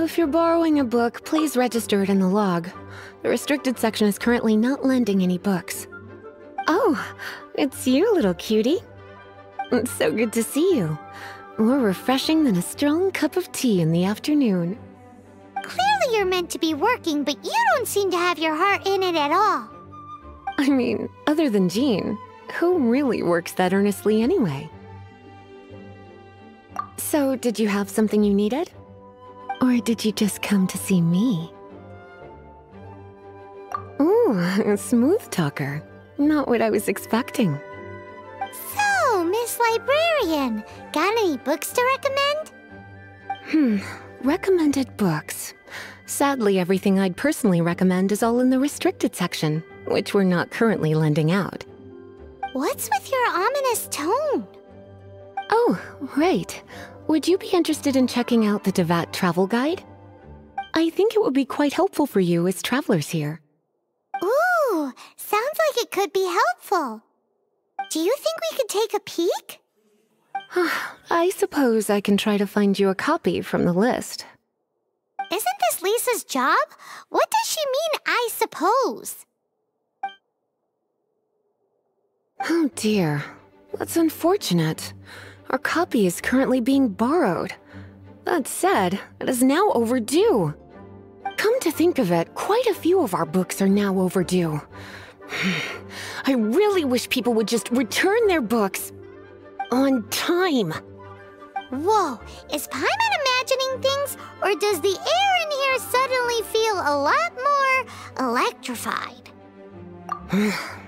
if you're borrowing a book, please register it in the log. The restricted section is currently not lending any books. Oh, it's you, little cutie. It's so good to see you. More refreshing than a strong cup of tea in the afternoon. Clearly you're meant to be working, but you don't seem to have your heart in it at all. I mean, other than Jean, who really works that earnestly anyway? So, did you have something you needed? Or did you just come to see me? Ooh, a smooth talker. Not what I was expecting. So, Miss Librarian, got any books to recommend? Recommended books. Sadly, everything I'd personally recommend is all in the restricted section, which we're not currently lending out. What's with your ominous tone? Oh, right. Would you be interested in checking out the Devat travel guide? I think it would be quite helpful for you as travelers here. Ooh, sounds like it could be helpful. Do you think we could take a peek? I suppose I can try to find you a copy from the list. Isn't this Lisa's job? What does she mean, I suppose? Oh dear, that's unfortunate. Our copy is currently being borrowed. That said, it is now overdue. Come to think of it, quite a few of our books are now overdue. I really wish people would just return their books on time. Whoa, is Paimon imagining things, or does the air in here suddenly feel a lot more electrified?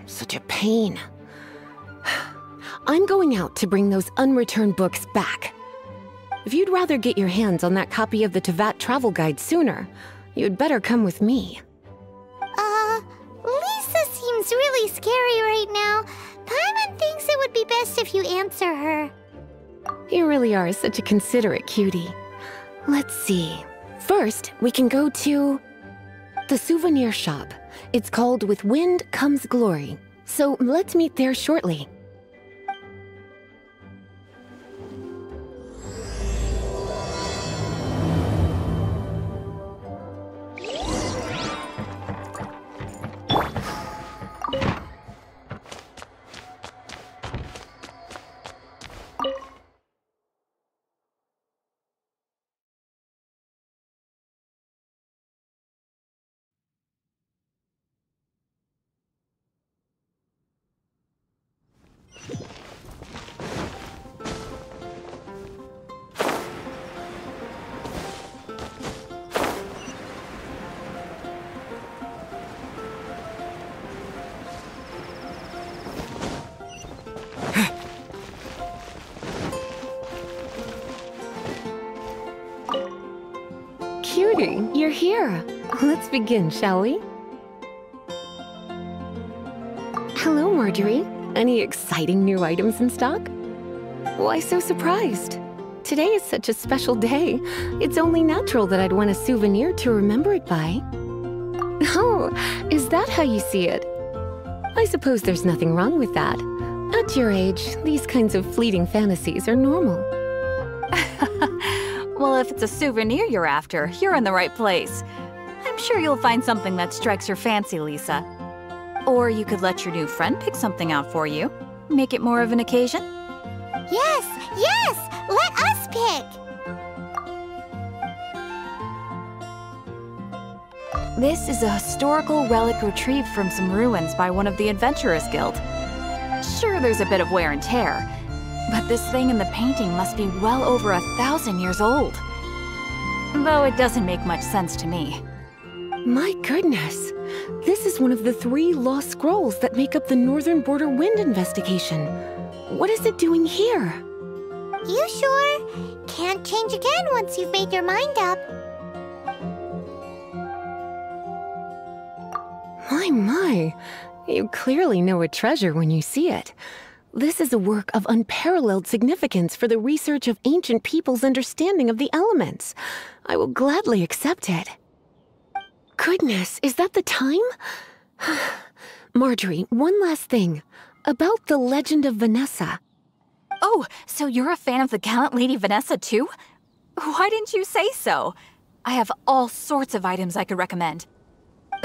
Such a pain. I'm going out to bring those unreturned books back. If you'd rather get your hands on that copy of the Tevat travel guide sooner, you'd better come with me. Lisa seems really scary right now. Paimon thinks it would be best if you answer her. You really are such a considerate cutie. Let's see. First, we can go to the souvenir shop. It's called With Wind Comes Glory. So let's meet there shortly. Cutie, you're here. Let's begin, shall we? Hello, Marjorie. Any exciting new items in stock? Why so surprised? Today is such a special day. It's only natural that I'd want a souvenir to remember it by. Oh, is that how you see it? I suppose there's nothing wrong with that. At your age, these kinds of fleeting fantasies are normal. Well, if it's a souvenir you're after, you're in the right place. I'm sure you'll find something that strikes your fancy, Lisa. Or you could let your new friend pick something out for you. Make it more of an occasion. Yes, yes! Let us pick! This is a historical relic retrieved from some ruins by one of the Adventurers Guild. Sure, there's a bit of wear and tear, but this thing in the painting must be well over 1,000 years old. Though it doesn't make much sense to me. My goodness! This is one of the 3 lost scrolls that make up the Northern Border Wind investigation. What is it doing here? You sure? Can't change again once you've made your mind up. My. You clearly know a treasure when you see it. This is a work of unparalleled significance for the research of ancient people's understanding of the elements. I will gladly accept it. Goodness, is that the time? Marjorie, one last thing. About the legend of Vanessa. Oh, so you're a fan of the gallant Lady Vanessa too? Why didn't you say so? I have all sorts of items I could recommend.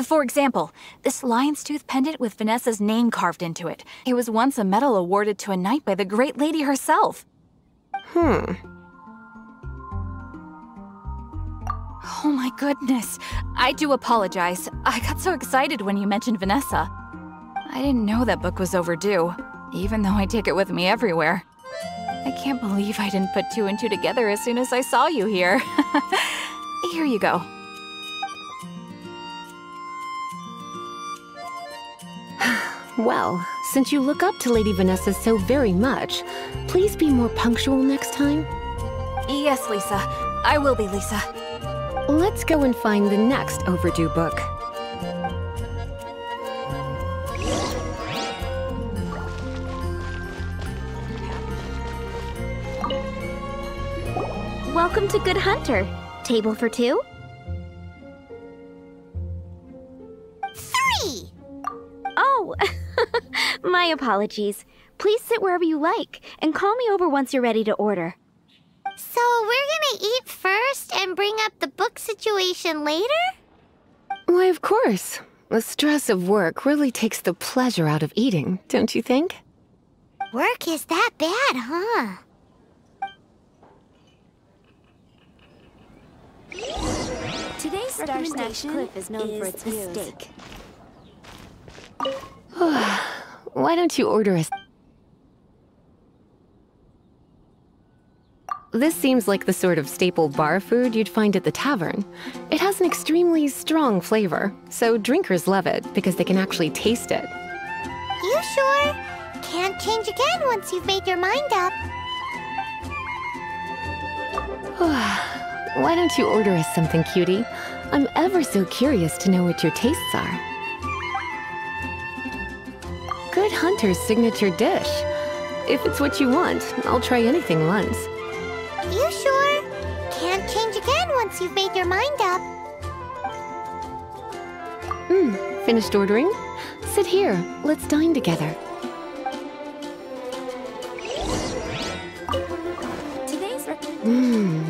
For example, this lion's tooth pendant with Vanessa's name carved into it. It was once a medal awarded to a knight by the great lady herself. Oh my goodness. I do apologize. I got so excited when you mentioned Vanessa. I didn't know that book was overdue, even though I take it with me everywhere. I can't believe I didn't put two and two together as soon as I saw you here. Here you go. Well, since you look up to Lady Vanessa so very much, please be more punctual next time. Yes, Lisa. I will be, Lisa. Let's go and find the next overdue book. Welcome to Good Hunter. Table for two? 3! Oh, my apologies. Please sit wherever you like, and call me over once you're ready to order. So we're gonna eat first and bring up the book situation later? Why, of course. The stress of work really takes the pleasure out of eating, don't you think? Work is that bad, huh? Today's recommendation Cliff is known for its views. Steak. Why don't you order a... This seems like the sort of staple bar food you'd find at the tavern. It has an extremely strong flavor, so drinkers love it because they can actually taste it. You sure? Can't change again once you've made your mind up. Why don't you order us something, cutie? I'm ever so curious to know what your tastes are. Good Hunter's signature dish. If it's what you want, I'll try anything once. You sure? Can't change again once you've made your mind up. Finished ordering? Sit here. Let's dine together.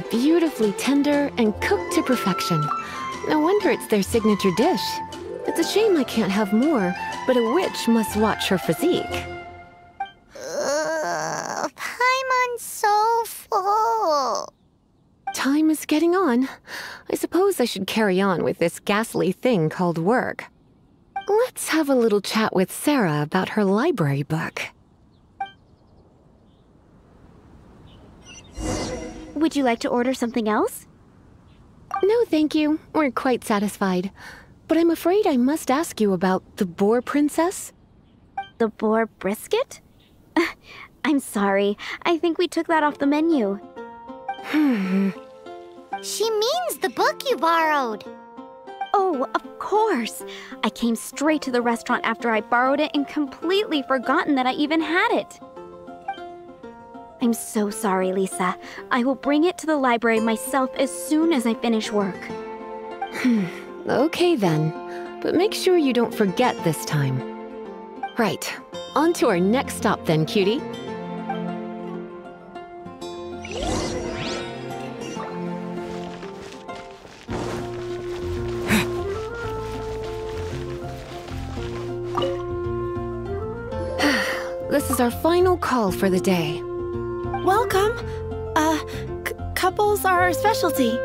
Beautifully tender and cooked to perfection. No wonder it's their signature dish. It's a shame I can't have more, but a witch must watch her physique. Paimon's so full. Time is getting on. I suppose I should carry on with this ghastly thing called work. Let's have a little chat with Sarah about her library book. Would you like to order something else? No, thank you. We're quite satisfied. But I'm afraid I must ask you about the boar princess. The boar brisket? I'm sorry. I think we took that off the menu. She means the book you borrowed. Oh, of course. I came straight to the restaurant after I borrowed it and completely forgotten that I even had it. I'm so sorry, Lisa. I will bring it to the library myself as soon as I finish work. Okay then. But make sure you don't forget this time. Right. On to our next stop then, cutie. This is our final call for the day. Welcome. Couples are our specialty.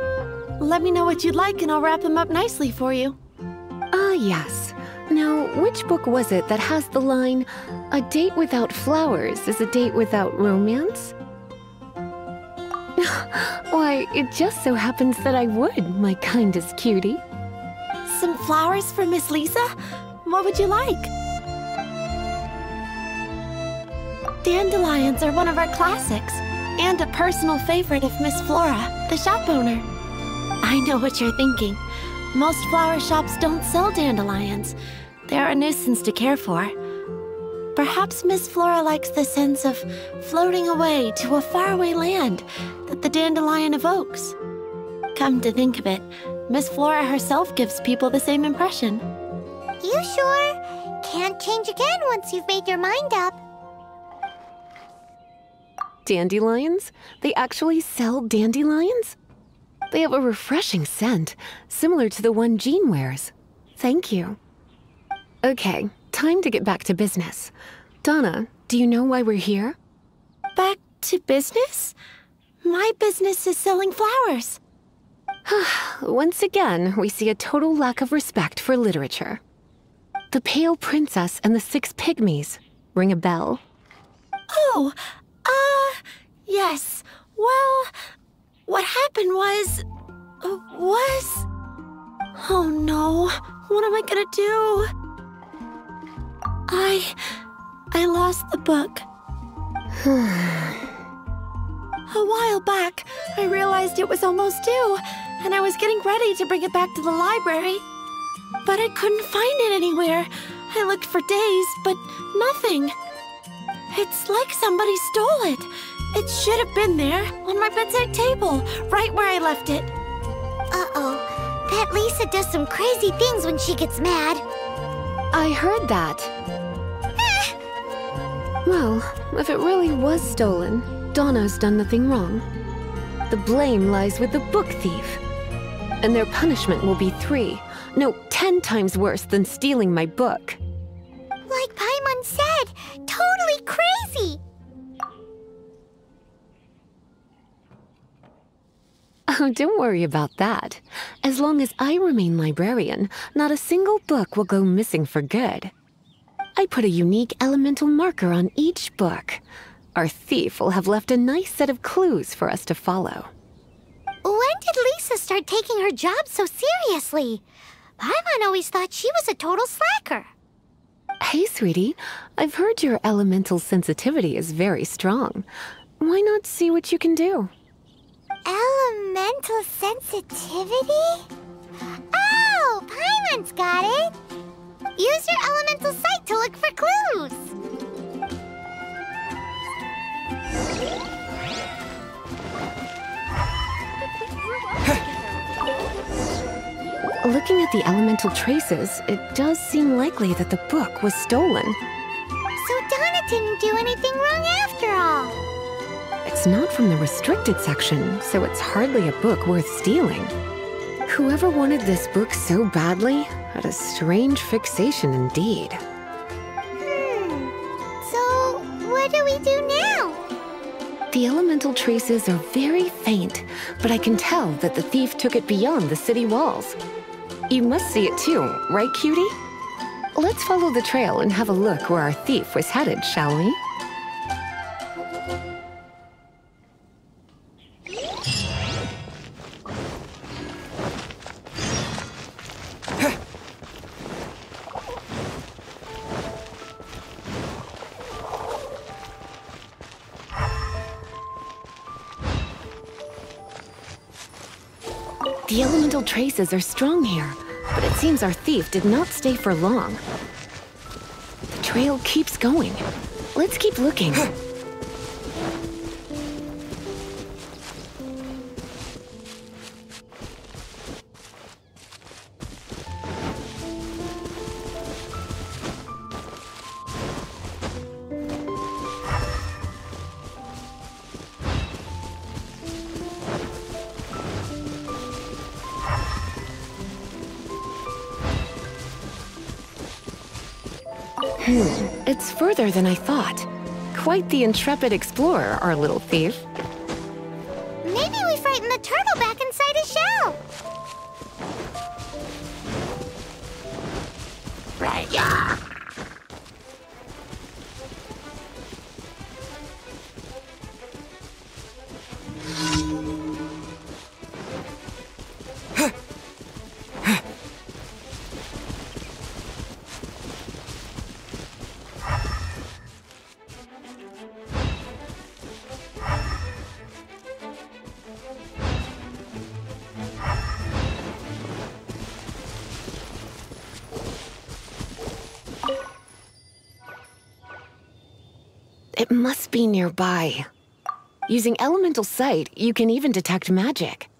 Let me know what you'd like and I'll wrap them up nicely for you. Yes. Now, which book was it that has the line, "A date without flowers is a date without romance"? Why, it just so happens that I would, my kindest cutie. Some flowers for Miss Lisa? What would you like? Dandelions are one of our classics, and a personal favorite of Miss Flora, the shop owner. I know what you're thinking. Most flower shops don't sell dandelions. They're a nuisance to care for. Perhaps Miss Flora likes the sense of floating away to a faraway land that the dandelion evokes. Come to think of it, Miss Flora herself gives people the same impression. You sure? Can't change again once you've made your mind up. Dandelions? They actually sell dandelions? They have a refreshing scent, similar to the one Jean wears. Thank you. Okay, time to get back to business. Donna, do you know why we're here? Back to business? My business is selling flowers. Once again, we see a total lack of respect for literature. The Pale Princess and the Six Pygmies. Ring a bell? Oh, yes. Well, what happened was... Oh no, what am I gonna do? I lost the book. A while back, I realized it was almost due, and I was getting ready to bring it back to the library. But I couldn't find it anywhere. I looked for days, but nothing. It's like somebody stole it. It should have been there, on my bedside table, right where I left it. Uh-oh. That Lisa does some crazy things when she gets mad. I heard that. Well, if it really was stolen, Donna's done nothing wrong. The blame lies with the book thief. And their punishment will be 10 times worse than stealing my book. Like Paimon said, totally crazy. Oh, don't worry about that. As long as I remain librarian, not a single book will go missing for good. I put a unique elemental marker on each book. Our thief will have left a nice set of clues for us to follow. When did Lisa start taking her job so seriously? Paimon always thought she was a total slacker. Hey, sweetie. I've heard your elemental sensitivity is very strong. Why not see what you can do? Elemental sensitivity? Oh, Paimon's got it! Use your elemental sight to look for clues! Looking at the elemental traces, it does seem likely that the book was stolen. So Donna didn't do anything wrong after all. It's not from the restricted section, so it's hardly a book worth stealing. Whoever wanted this book so badly had a strange fixation indeed. So what do we do now? The elemental traces are very faint, but I can tell that the thief took it beyond the city walls. You must see it too, right, cutie? Let's follow the trail and have a look where our thief was headed, shall we? The elemental traces are strong here, but it seems our thief did not stay for long. The trail keeps going. Let's keep looking. It's further than I thought. Quite the intrepid explorer, our little thief. Maybe we frightened the turtle back inside his shell. Right, yeah. It must be nearby. Using elemental sight, you can even detect magic.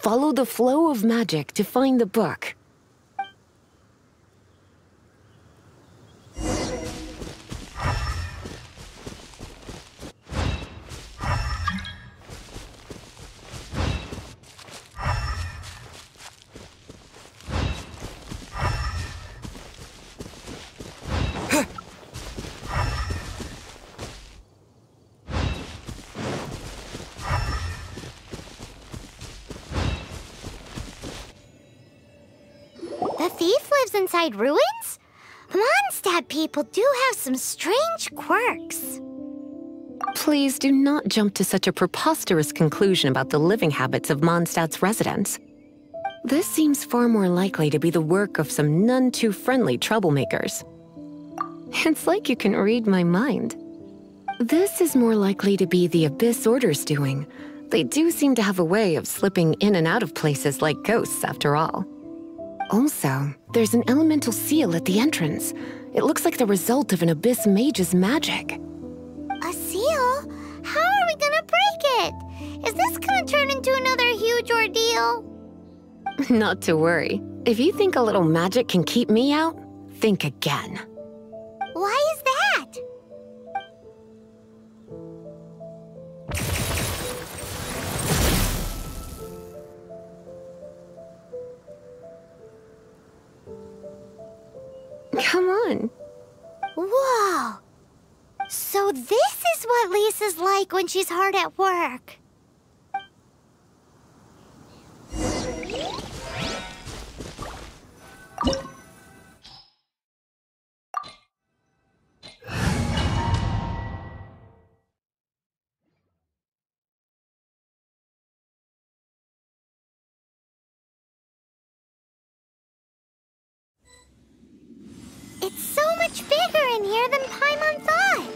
Follow the flow of magic to find the book. thief lives inside ruins? Mondstadt people do have some strange quirks. Please do not jump to such a preposterous conclusion about the living habits of Mondstadt's residents. This seems far more likely to be the work of some none-too-friendly troublemakers. It's like you can read my mind. This is more likely to be the Abyss Order's doing. They do seem to have a way of slipping in and out of places like ghosts, after all. Also, there's an elemental seal at the entrance. It looks like the result of an Abyss mage's magic. A seal? How are we gonna break it? Is this gonna turn into another huge ordeal? Not to worry. If you think a little magic can keep me out, think again. Why is that? Come on. Whoa! So this is what Lisa's like when she's hard at work. It's so much bigger in here than Paimon thought.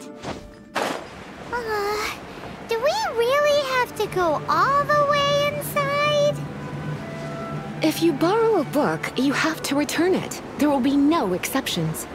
Do we really have to go all the way inside? If you borrow a book, you have to return it. There will be no exceptions.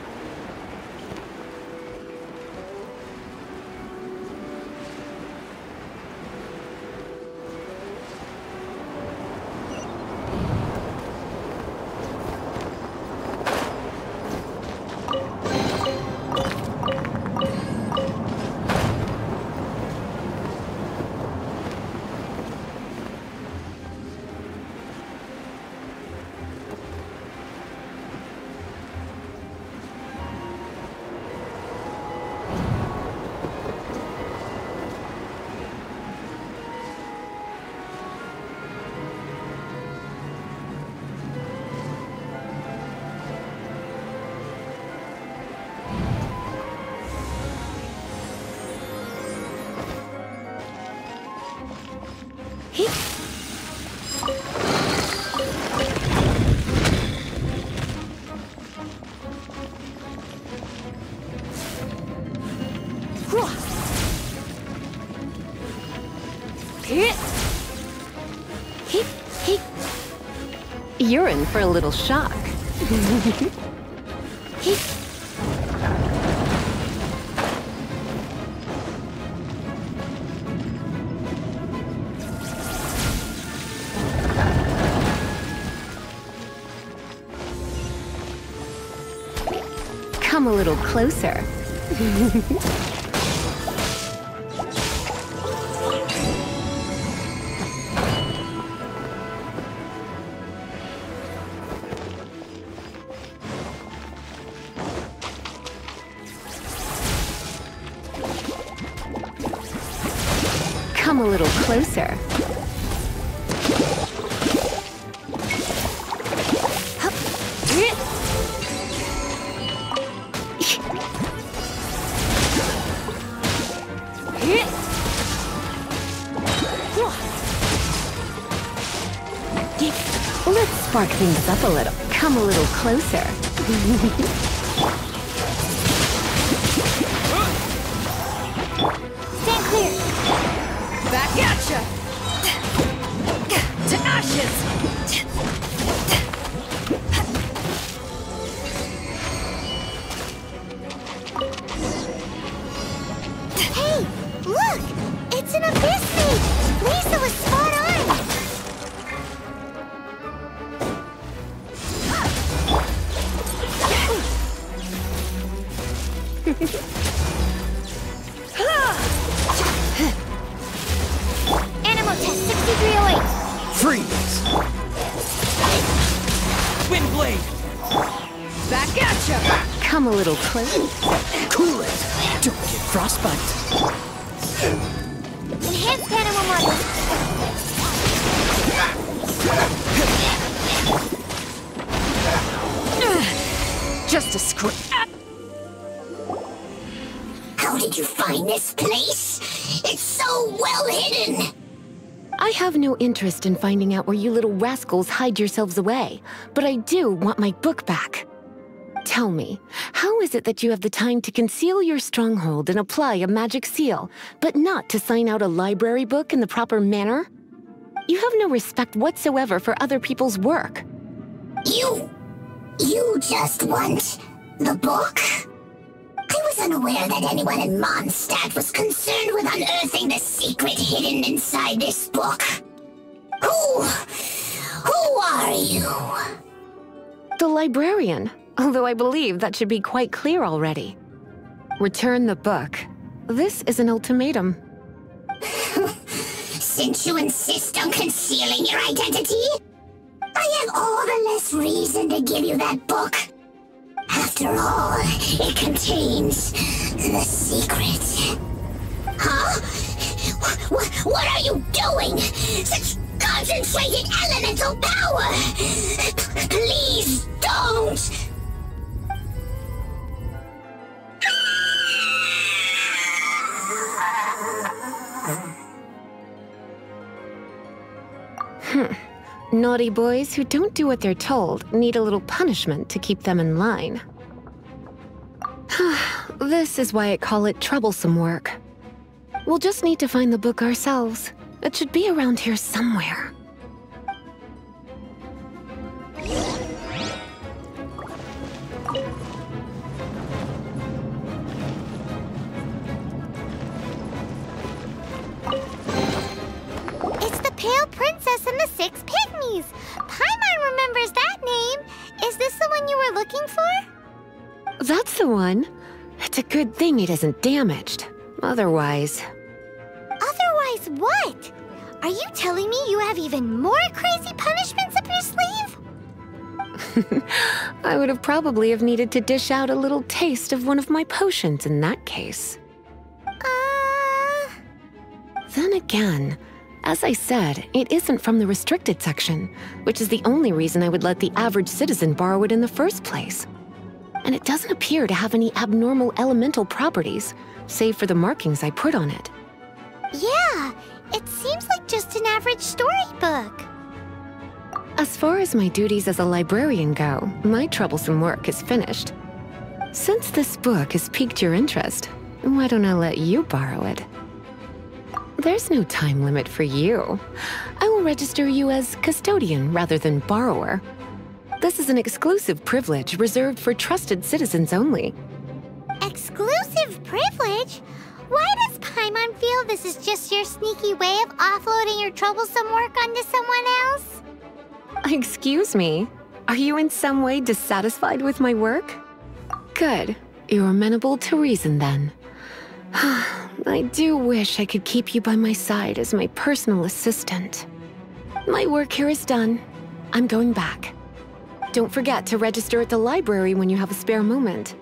You're in for a little shock. Come a little closer. Come a little closer. Let's spark things up a little. Come a little closer. Stand clear. Back at ya! To ashes! Hey, look! It's an abyss mage! Lisa was spot on! Animal test 6308. Freeze! Wind blade! Back at ya! Come a little closer. Cool it! Don't get frostbite! Enhanced animal model. just a script. How did you find this place? It's so well hidden! I have no interest in finding out where you little rascals hide yourselves away, but I do want my book back. Tell me, how is it that you have the time to conceal your stronghold and apply a magic seal, but not to sign out a library book in the proper manner? You have no respect whatsoever for other people's work. You just want the book? I was unaware that anyone in Mondstadt was concerned with unearthing the secret hidden inside this book. Who are you? The librarian, although I believe that should be quite clear already. Return the book. This is an ultimatum. Since you insist on concealing your identity, I have all the less reason to give you that book. After all, it contains the secret. Huh? What are you doing? Such concentrated elemental power! Please don't! Naughty boys who don't do what they're told need a little punishment to keep them in line. This is why I call it troublesome work. We'll just need to find the book ourselves. It should be around here somewhere. It's the Pale Princess and the Six Pygmies. Paimon remembers that name. Is this the one you were looking for? That's the one. It's a good thing it isn't damaged. Otherwise... Otherwise what? Are you telling me you have even more crazy punishments up your sleeve? I would have probably have needed to dish out a little taste of one of my potions in that case. Then again, as I said, it isn't from the restricted section, which is the only reason I would let the average citizen borrow it in the first place. And it doesn't appear to have any abnormal elemental properties, save for the markings I put on it. Yeah, it seems like just an average storybook. As far as my duties as a librarian go, my troublesome work is finished. Since this book has piqued your interest, why don't I let you borrow it? There's no time limit for you. I will register you as custodian rather than borrower. This is an exclusive privilege reserved for trusted citizens only. Exclusive privilege? Why does Paimon feel this is just your sneaky way of offloading your troublesome work onto someone else? Excuse me, are you in some way dissatisfied with my work? Good, you're amenable to reason then. I do wish I could keep you by my side as my personal assistant. My work here is done. I'm going back. Don't forget to register at the library when you have a spare moment.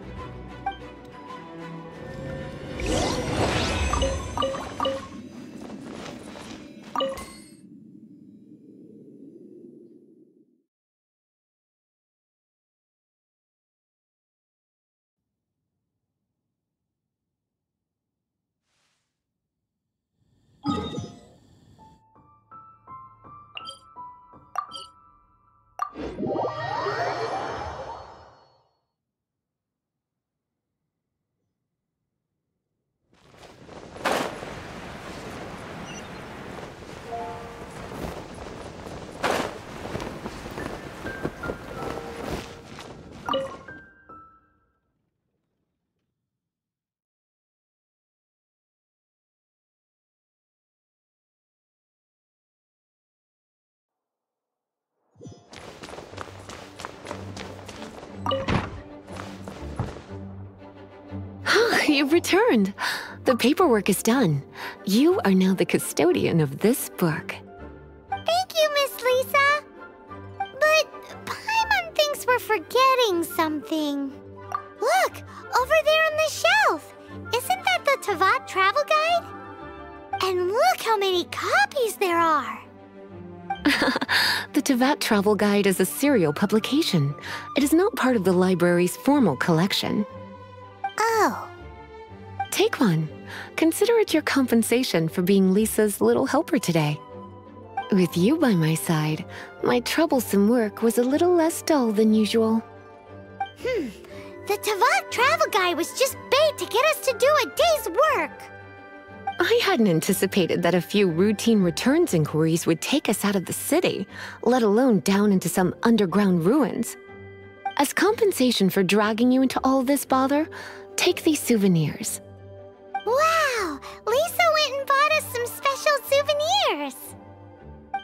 You've returned. The paperwork is done. You are now the custodian of this book. Thank you, Miss Lisa. But Paimon thinks we're forgetting something. Look, over there on the shelf. Isn't that the Tavat travel guide? And look how many copies there are. The Teyvat Travel Guide is a serial publication. It is not part of the library's formal collection. Oh. Take one. Consider it your compensation for being Lisa's little helper today. With you by my side, my troublesome work was a little less dull than usual. The Teyvat Travel Guide was just bait to get us to do a day's work. I hadn't anticipated that a few routine returns inquiries would take us out of the city, let alone down into some underground ruins. As compensation for dragging you into all this bother, take these souvenirs. Wow! Lisa went and bought us some special souvenirs.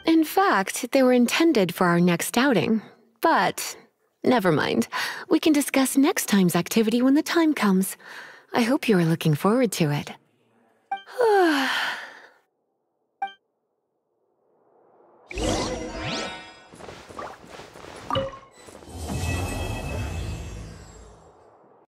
In fact, they were intended for our next outing, but never mind. We can discuss next time's activity when the time comes. I hope you are looking forward to it.